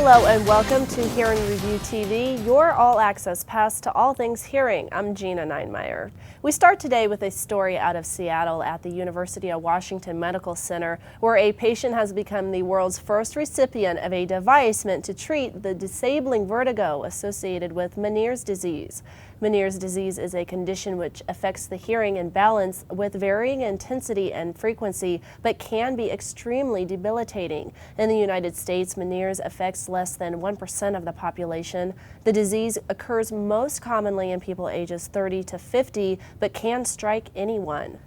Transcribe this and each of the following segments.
Hello and welcome to Hearing Review TV, your all-access pass to all things hearing. I'm Gina Neinmeyer. We start today with a story out of Seattle at the University of Washington Medical Center, where a patient has become the world's first recipient of a device meant to treat the disabling vertigo associated with Meniere's disease. Meniere's disease is a condition which affects the hearing and balance with varying intensity and frequency, but can be extremely debilitating. In the United States, Meniere's affects less than 1% of the population. The disease occurs most commonly in people ages 30 to 50, but can strike anyone.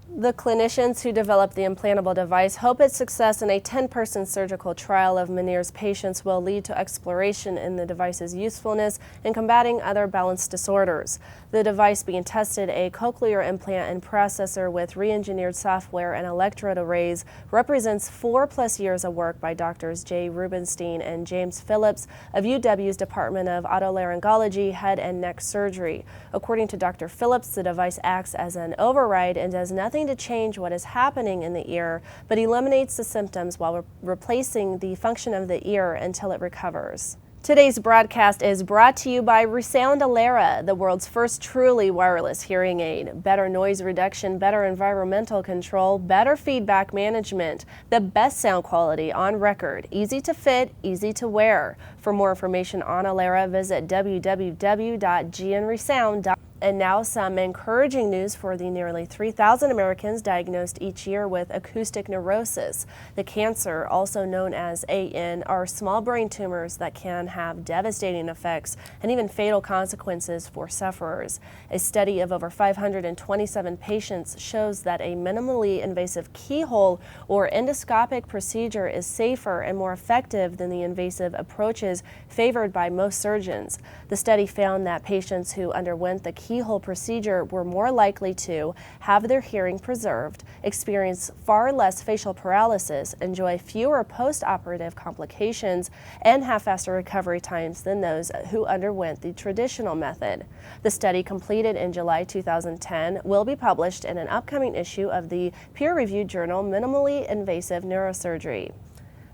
The clinicians who developed the implantable device hope its success in a 10-person surgical trial of Meniere's patients will lead to exploration in the device's usefulness in combating other balance disorders. The device being tested, a cochlear implant and processor with re-engineered software and electrode arrays, represents 4+ years of work by Drs. Jay Rubenstein and James Phillips of UW's Department of Otolaryngology, Head and Neck Surgery. According to Dr. Phillips, the device acts as an override and does nothing to change what is happening in the ear, but eliminates the symptoms while replacing the function of the ear until it recovers. Today's broadcast is brought to you by ReSound Alera, the world's first truly wireless hearing aid. Better noise reduction, better environmental control, better feedback management, the best sound quality on record, easy to fit, easy to wear. For more information on Alera, visit www.gnresound.com. And now some encouraging news for the nearly 3,000 Americans diagnosed each year with acoustic neurosis. The cancer, also known as AN, are small brain tumors that can have devastating effects and even fatal consequences for sufferers. A study of over 527 patients shows that a minimally invasive keyhole or endoscopic procedure is safer and more effective than the invasive approaches favored by most surgeons. The study found that patients who underwent the keyhole procedure were more likely to have their hearing preserved, experience far less facial paralysis, enjoy fewer post-operative complications, and have faster recovery times than those who underwent the traditional method. The study, completed in July 2010, will be published in an upcoming issue of the peer-reviewed journal Minimally Invasive Neurosurgery.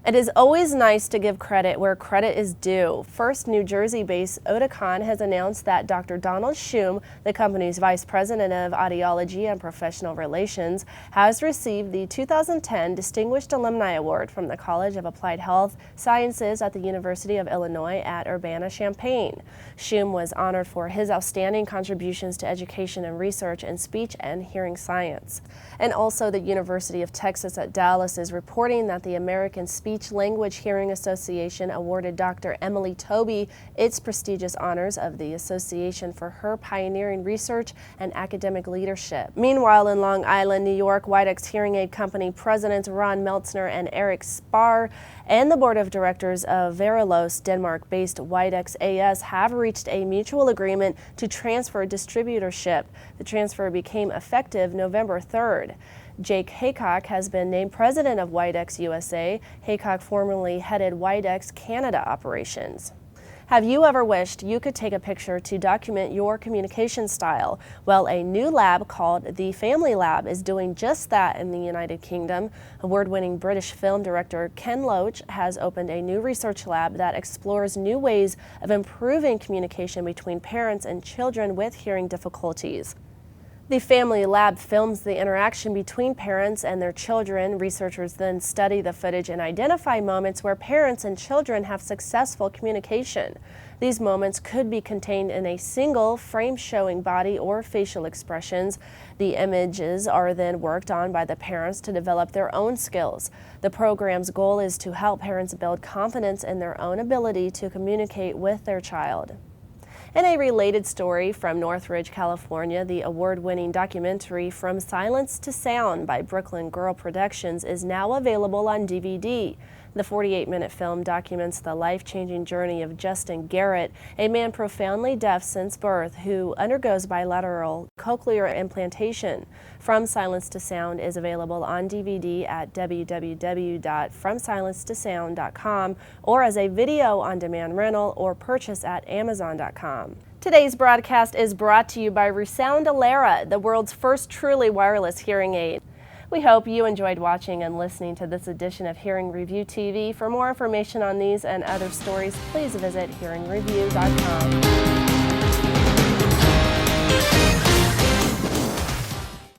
It is always nice to give credit where credit is due. First, New Jersey-based Oticon has announced that Dr. Donald Shum, the company's Vice President of Audiology and Professional Relations, has received the 2010 Distinguished Alumni Award from the College of Applied Health Sciences at the University of Illinois at Urbana-Champaign. Shum was honored for his outstanding contributions to education and research in speech and hearing science. And also, the University of Texas at Dallas is reporting that the American Speech-Language Hearing Association awarded Dr. Emily Tobey its prestigious honors of the association for her pioneering research and academic leadership. Meanwhile, in Long Island, New York, Widex Hearing Aid Company Presidents Ron Meltzner and Eric Spar and the board of directors of Verilos, Denmark-based Widex AS, have reached a mutual agreement to transfer distributorship. The transfer became effective November 3rd. Jake Haycock has been named president of Widex USA. Haycock formerly headed Widex Canada operations. Have you ever wished you could take a picture to document your communication style? Well, a new lab called the Family Lab is doing just that in the United Kingdom. Award-winning British film director Ken Loach has opened a new research lab that explores new ways of improving communication between parents and children with hearing difficulties. The Family Lab films the interaction between parents and their children. Researchers then study the footage and identify moments where parents and children have successful communication. These moments could be contained in a single frame showing body or facial expressions. The images are then worked on by the parents to develop their own skills. The program's goal is to help parents build confidence in their own ability to communicate with their child. In a related story from Northridge, California, the award-winning documentary From Silence to Sound by Brooklyn Girl Productions is now available on DVD. The 48-minute film documents the life-changing journey of Justin Garrett, a man profoundly deaf since birth who undergoes bilateral cochlear implantation. From Silence to Sound is available on DVD at www.fromsilencetosound.com or as a video-on-demand rental or purchase at Amazon.com. Today's broadcast is brought to you by ReSound Alera, the world's first truly wireless hearing aid. We hope you enjoyed watching and listening to this edition of Hearing Review TV. For more information on these and other stories, please visit hearingreview.com.